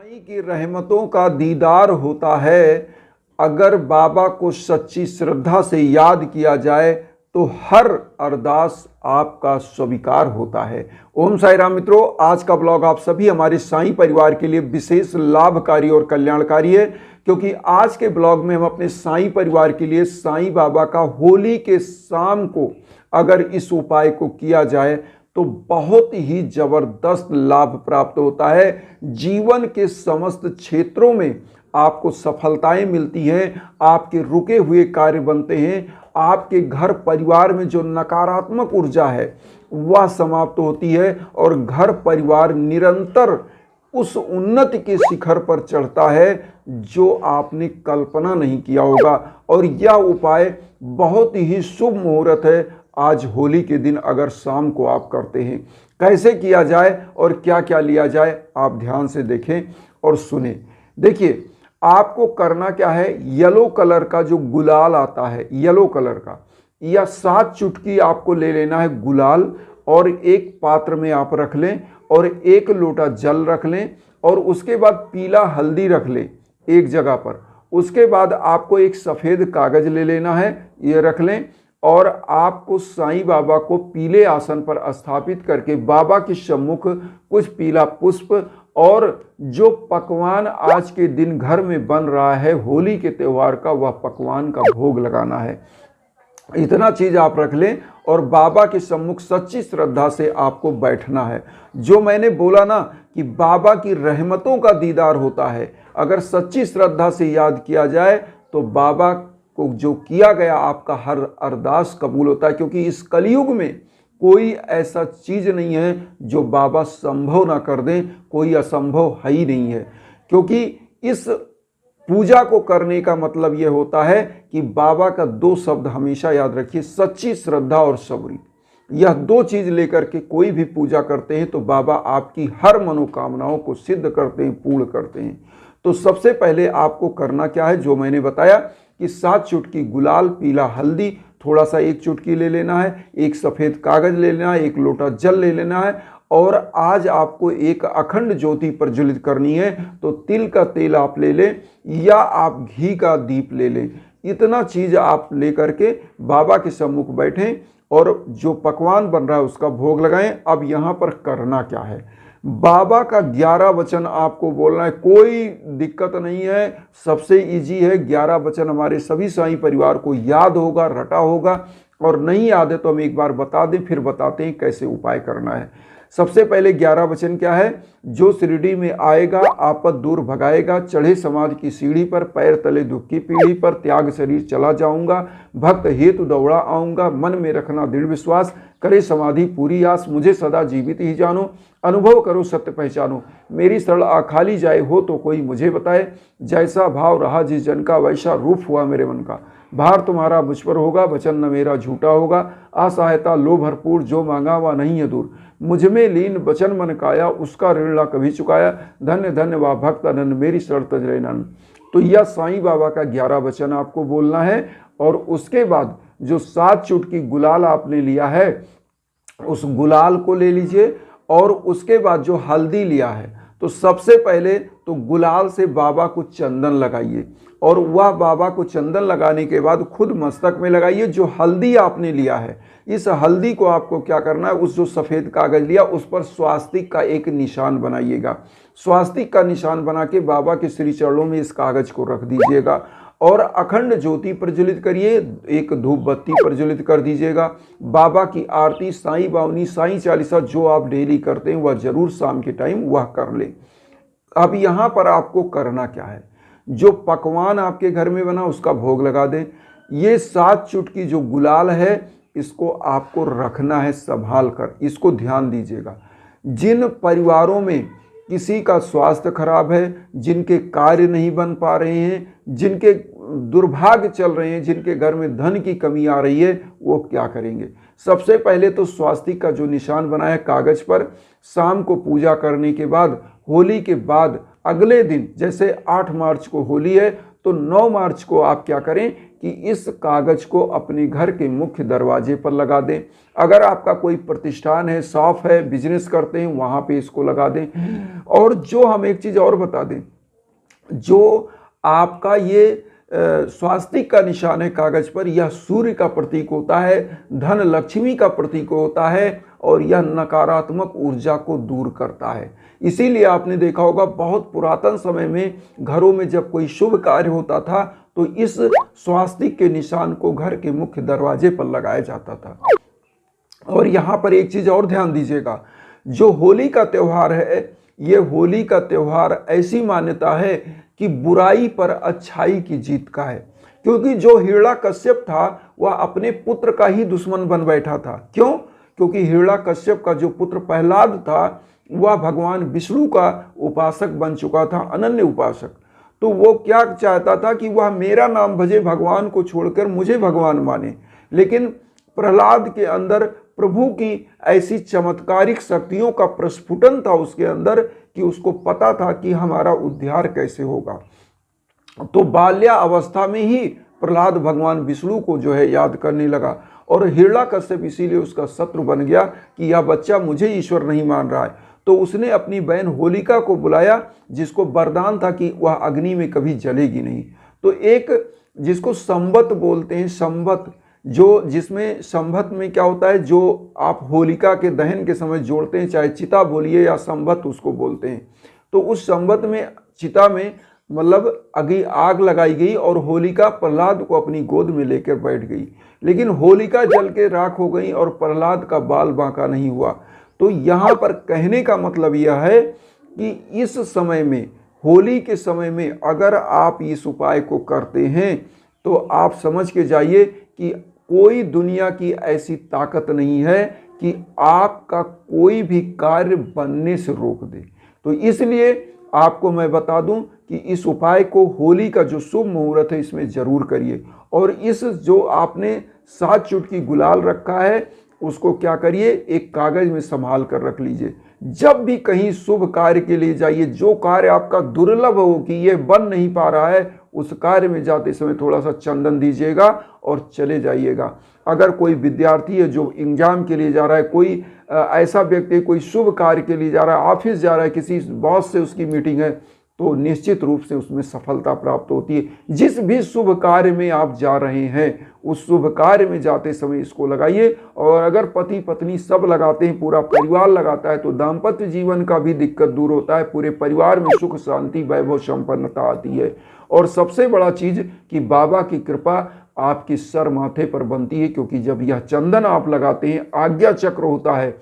साईं की रहमतों का दीदार होता है। अगर बाबा को सच्ची श्रद्धा से याद किया जाए तो हर अरदास आपका स्वीकार होता है। ओम साई राम मित्रों, आज का ब्लॉग आप सभी हमारे साईं परिवार के लिए विशेष लाभकारी और कल्याणकारी है, क्योंकि आज के ब्लॉग में हम अपने साईं परिवार के लिए साईं बाबा का होली के शाम को अगर इस उपाय को किया जाए तो बहुत ही जबरदस्त लाभ प्राप्त होता है। जीवन के समस्त क्षेत्रों में आपको सफलताएं मिलती हैं, आपके रुके हुए कार्य बनते हैं, आपके घर परिवार में जो नकारात्मक ऊर्जा है वह समाप्त होती है और घर परिवार निरंतर उस उन्नति के शिखर पर चढ़ता है जो आपने कल्पना नहीं किया होगा। और यह उपाय बहुत ही शुभ मुहूर्त है। आज होली के दिन अगर शाम को आप करते हैं, कैसे किया जाए और क्या क्या लिया जाए आप ध्यान से देखें और सुने। देखिए, आपको करना क्या है, येलो कलर का जो गुलाल आता है, येलो कलर का, या 7 चुटकी आपको ले लेना है गुलाल और एक पात्र में आप रख लें और 1 लोटा जल रख लें और उसके बाद पीला हल्दी रख लें एक जगह पर। उसके बाद आपको एक सफ़ेद कागज ले लेना है, ये रख लें और आपको साईं बाबा को पीले आसन पर स्थापित करके बाबा के सम्मुख कुछ पीला पुष्प और जो पकवान आज के दिन घर में बन रहा है होली के त्यौहार का, वह पकवान का भोग लगाना है। इतना चीज आप रख लें और बाबा के सम्मुख सच्ची श्रद्धा से आपको बैठना है। जो मैंने बोला ना कि बाबा की रहमतों का दीदार होता है, अगर सच्ची श्रद्धा से याद किया जाए तो बाबा को जो किया गया आपका हर अरदास कबूल होता है। क्योंकि इस कलयुग में कोई ऐसा चीज नहीं है जो बाबा संभव ना कर दें, कोई असंभव है ही नहीं है। क्योंकि इस पूजा को करने का मतलब यह होता है कि बाबा का 2 शब्द हमेशा याद रखिए, सच्ची श्रद्धा और सबरी। यह 2 चीज लेकर के कोई भी पूजा करते हैं तो बाबा आपकी हर मनोकामनाओं को सिद्ध करते हैं, पूर्ण करते हैं। तो सबसे पहले आपको करना क्या है, जो मैंने बताया कि 7 चुटकी गुलाल, पीला हल्दी, थोड़ा सा 1 चुटकी ले लेना है, एक सफ़ेद कागज ले लेना है, 1 लोटा जल ले लेना है और आज आपको एक अखंड ज्योति प्रज्वलित करनी है। तो तिल का तेल आप ले लें या आप घी का दीप ले लें। इतना चीज़ आप ले करके बाबा के सम्मुख बैठें और जो पकवान बन रहा है उसका भोग लगाएं। अब यहाँ पर करना क्या है, बाबा का 11 वचन आपको बोलना है, कोई दिक्कत नहीं है, सबसे इजी है। 11 वचन हमारे सभी साईं परिवार को याद होगा, रटा होगा, और नहीं याद है तो हम एक बार बता दें, फिर बताते हैं कैसे उपाय करना है। सबसे पहले 11 वचन क्या है, जो शिरडी में आएगा आपद दूर भगाएगा, चढ़े समाधि की सीढ़ी पर, पैर तले दुख की पीढ़ी पर, त्याग शरीर चला जाऊंगा, भक्त हेतु दौड़ा आऊंगा, मन में रखना दृढ़ विश्वास, करे समाधि पूरी आस, मुझे सदा जीवित ही जानो, अनुभव करो सत्य पहचानो, मेरी शरण आखाली जाए हो तो कोई मुझे बताए, जैसा भाव रहा जिस जन का वैसा रूप हुआ मेरे मन का, भार तुम्हारा मुझ पर होगा, वचन न मेरा झूठा होगा, असहायता लो भरपूर, जो मांगा वह नहीं है दूर, मुझ में लीन वचन मन काया, उसका ऋण ना कभी चुकाया, धन्य धन्य वा भक्त अनन्य, मेरी शरण तज रहे नन। तो यह साईं बाबा का 11 वचन आपको बोलना है। और उसके बाद जो 7 चुटकी गुलाल आपने लिया है उस गुलाल को ले लीजिए और उसके बाद जो हल्दी लिया है तो सबसे पहले तो गुलाल से बाबा को चंदन लगाइए और वह बाबा को चंदन लगाने के बाद खुद मस्तक में लगाइए। जो हल्दी आपने लिया है, इस हल्दी को आपको क्या करना है, उस जो सफ़ेद कागज लिया उस पर स्वास्तिक का एक निशान बनाइएगा। स्वास्तिक का निशान बना के बाबा के श्री चरणों में इस कागज को रख दीजिएगा और अखंड ज्योति प्रज्वलित करिए, एक धूप बत्ती प्रज्वलित कर दीजिएगा। बाबा की आरती, साईं बावनी, साईं चालीसा जो आप डेली करते हैं वह जरूर शाम के टाइम वह कर लें। अब यहाँ पर आपको करना क्या है, जो पकवान आपके घर में बना उसका भोग लगा दें। ये 7 चुटकी जो गुलाल है इसको आपको रखना है संभाल कर, इसको ध्यान दीजिएगा। जिन परिवारों में किसी का स्वास्थ्य खराब है, जिनके कार्य नहीं बन पा रहे हैं, जिनके दुर्भाग्य चल रहे हैं, जिनके घर में धन की कमी आ रही है, वो क्या करेंगे। सबसे पहले तो स्वास्तिक का जो निशान बनाया कागज पर, शाम को पूजा करने के बाद, होली के बाद अगले दिन, जैसे 8 मार्च को होली है तो 9 मार्च को आप क्या करें, कि इस कागज को अपने घर के मुख्य दरवाजे पर लगा दें। अगर आपका कोई प्रतिष्ठान है, शॉप है, बिजनेस करते हैं, वहाँ पे इसको लगा दें। और जो हम एक चीज़ और बता दें, जो आपका ये स्वास्तिक का निशान है कागज पर, यह सूर्य का प्रतीक होता है, धन लक्ष्मी का प्रतीक होता है और यह नकारात्मक ऊर्जा को दूर करता है। इसीलिए आपने देखा होगा बहुत पुरातन समय में घरों में जब कोई शुभ कार्य होता था तो इस स्वास्तिक के निशान को घर के मुख्य दरवाजे पर लगाया जाता था। और यहाँ पर एक चीज़ और ध्यान दीजिएगा, जो होली का त्यौहार है, ये होली का त्यौहार ऐसी मान्यता है कि बुराई पर अच्छाई की जीत का है। क्योंकि जो हिरण्यकश्यप था वह अपने पुत्र का ही दुश्मन बन बैठा था। क्यों? क्योंकि हिरण्यकश्यप का जो पुत्र प्रहलाद था वह भगवान विष्णु का उपासक बन चुका था, अनन्य उपासक। तो वो क्या चाहता था कि वह मेरा नाम भजे, भगवान को छोड़कर मुझे भगवान माने। लेकिन प्रहलाद के अंदर प्रभु की ऐसी चमत्कारिक शक्तियों का प्रस्फुटन था उसके अंदर कि उसको पता था कि हमारा उद्धार कैसे होगा। तो बाल्यावस्था में ही प्रहलाद भगवान विष्णु को जो है याद करने लगा और हिरण्यकश्यप इसीलिए उसका शत्रु बन गया कि यह बच्चा मुझे ईश्वर नहीं मान रहा है। तो उसने अपनी बहन होलिका को बुलाया, जिसको वरदान था कि वह अग्नि में कभी जलेगी नहीं। तो एक जिसको संवत बोलते हैं, संवत, जो जिसमें संवत में क्या होता है, जो आप होलिका के दहन के समय जोड़ते हैं, चाहे चिता बोलिए या संवत उसको बोलते हैं। तो उस संवत में, चिता में मतलब आग लगाई गई और होलिका प्रहलाद को अपनी गोद में लेकर बैठ गई। लेकिन होलिका जल के राख हो गई और प्रहलाद का बाल बांका नहीं हुआ। तो यहाँ पर कहने का मतलब यह है कि इस समय में, होली के समय में अगर आप इस उपाय को करते हैं तो आप समझ के जाइए कि कोई दुनिया की ऐसी ताकत नहीं है कि आपका कोई भी कार्य बनने से रोक दे। तो इसलिए आपको मैं बता दूं कि इस उपाय को होली का जो शुभ मुहूर्त है इसमें ज़रूर करिए। और इस जो आपने 7 चुटकी गुलाल रखा है उसको क्या करिए, एक कागज़ में संभाल कर रख लीजिए। जब भी कहीं शुभ कार्य के लिए जाइए, जो कार्य आपका दुर्लभ हो कि ये बन नहीं पा रहा है, उस कार्य में जाते समय थोड़ा सा चंदन दीजिएगा और चले जाइएगा। अगर कोई विद्यार्थी है जो एग्जाम के लिए जा रहा है, कोई ऐसा व्यक्ति कोई शुभ कार्य के लिए जा रहा है, ऑफिस जा रहा है, किसी बॉस से उसकी मीटिंग है, तो निश्चित रूप से उसमें सफलता प्राप्त होती है। जिस भी शुभ कार्य में आप जा रहे हैं उस शुभ कार्य में जाते समय इसको लगाइए। और अगर पति पत्नी सब लगाते हैं, पूरा परिवार लगाता है, तो दाम्पत्य जीवन का भी दिक्कत दूर होता है, पूरे परिवार में सुख शांति वैभव संपन्नता आती है। और सबसे बड़ा चीज़ कि बाबा की कृपा आपके सर माथे पर बनती है, क्योंकि जब यह चंदन आप लगाते हैं, आज्ञा चक्र होता है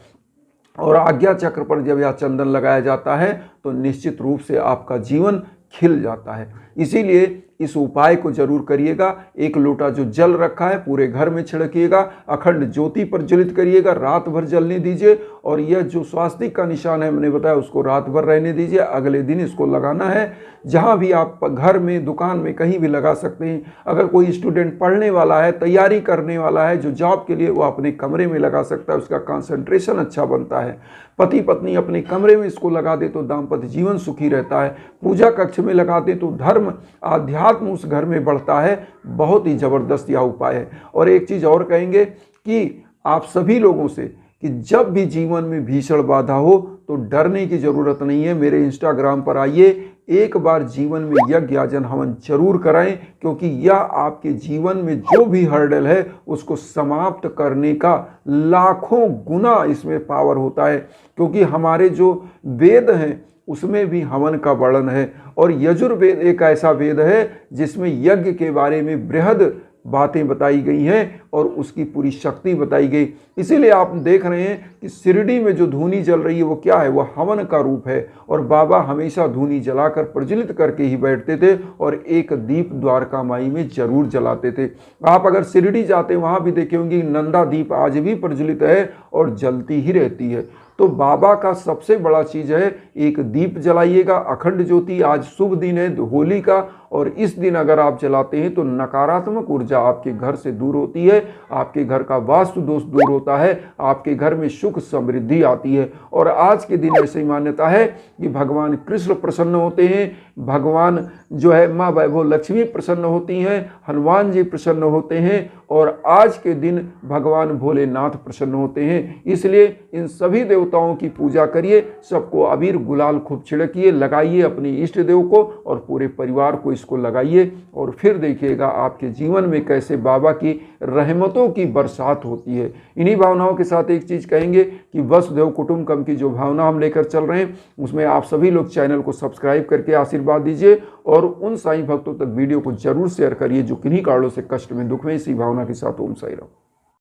और आज्ञा चक्र पर जब यह चंदन लगाया जाता है तो निश्चित रूप से आपका जीवन खिल जाता है। इसीलिए इस उपाय को जरूर करिएगा। एक लोटा जो जल रखा है पूरे घर में छिड़किएगा, अखंड ज्योति पर ज्वलित करिएगा, रात भर जलने दीजिए। और यह जो स्वास्तिक का निशान है मैंने बताया उसको रात भर रहने दीजिए। अगले दिन इसको लगाना है, जहाँ भी आप घर में, दुकान में, कहीं भी लगा सकते हैं। अगर कोई स्टूडेंट पढ़ने वाला है, तैयारी करने वाला है जो जॉब के लिए, वो अपने कमरे में लगा सकता है, उसका कंसंट्रेशन अच्छा बनता है। पति पत्नी अपने कमरे में इसको लगा दे तो दाम्पत्य जीवन सुखी रहता है। पूजा कक्ष में लगा दे तो धर्म आध्यात्म उस घर में बढ़ता है। बहुत ही ज़बरदस्त यह उपाय है। और एक चीज़ और कहेंगे कि आप सभी लोगों से कि जब भी जीवन में भीषण बाधा हो तो डरने की ज़रूरत नहीं है। मेरे इंस्टाग्राम पर आइए, एक बार जीवन में यज्ञ याजन हवन जरूर कराएं, क्योंकि यह आपके जीवन में जो भी हर्डल है उसको समाप्त करने का लाखों गुना इसमें पावर होता है। क्योंकि हमारे जो वेद हैं उसमें भी हवन का वर्णन है। और यजुर्वेद एक ऐसा वेद है जिसमें यज्ञ के बारे में बृहद बातें बताई गई हैं और उसकी पूरी शक्ति बताई गई। इसीलिए आप देख रहे हैं कि शिरडी में जो धूनी जल रही है वो क्या है, वह हवन का रूप है। और बाबा हमेशा धूनी जलाकर प्रज्वलित करके ही बैठते थे और एक दीप द्वारका माई में जरूर जलाते थे। आप अगर शिरडी जाते वहाँ भी देखे होंगे नंदा दीप आज भी प्रज्वलित है और जलती ही रहती है। तो बाबा का सबसे बड़ा चीज़ है, एक दीप जलाइएगा, अखंड ज्योति। आज शुभ दिन है होली का और इस दिन अगर आप जलाते हैं तो नकारात्मक ऊर्जा आपके घर से दूर होती है, आपके घर का वास्तु दोष दूर होता है, आपके घर में सुख समृद्धि आती है। और आज के दिन ऐसी मान्यता है कि भगवान कृष्ण प्रसन्न होते हैं, भगवान जो है माँ वैभव लक्ष्मी प्रसन्न होती हैं, हनुमान जी प्रसन्न होते हैं और आज के दिन भगवान भोलेनाथ प्रसन्न होते हैं। इसलिए इन सभी देवताओं की पूजा करिए, सबको अबीर गुलाल खूब छिड़किए, लगाइए अपने इष्ट देव को और पूरे परिवार को इसको लगाइए और फिर देखिएगा आपके जीवन में कैसे बाबा की रहमतों की बरसात होती है। इन्हीं भावनाओं के साथ एक चीज़ कहेंगे कि वसुधैव कुटुंबकम की जो भावना हम लेकर चल रहे हैं उसमें आप सभी लोग चैनल को सब्सक्राइब करके आशीर्वाद दीजिए और उन साईं भक्तों तक वीडियो को जरूर शेयर करिए जो किन्हीं कारणों से कष्ट में, दुख में। इसी भावना के साथ ओम साईं राम।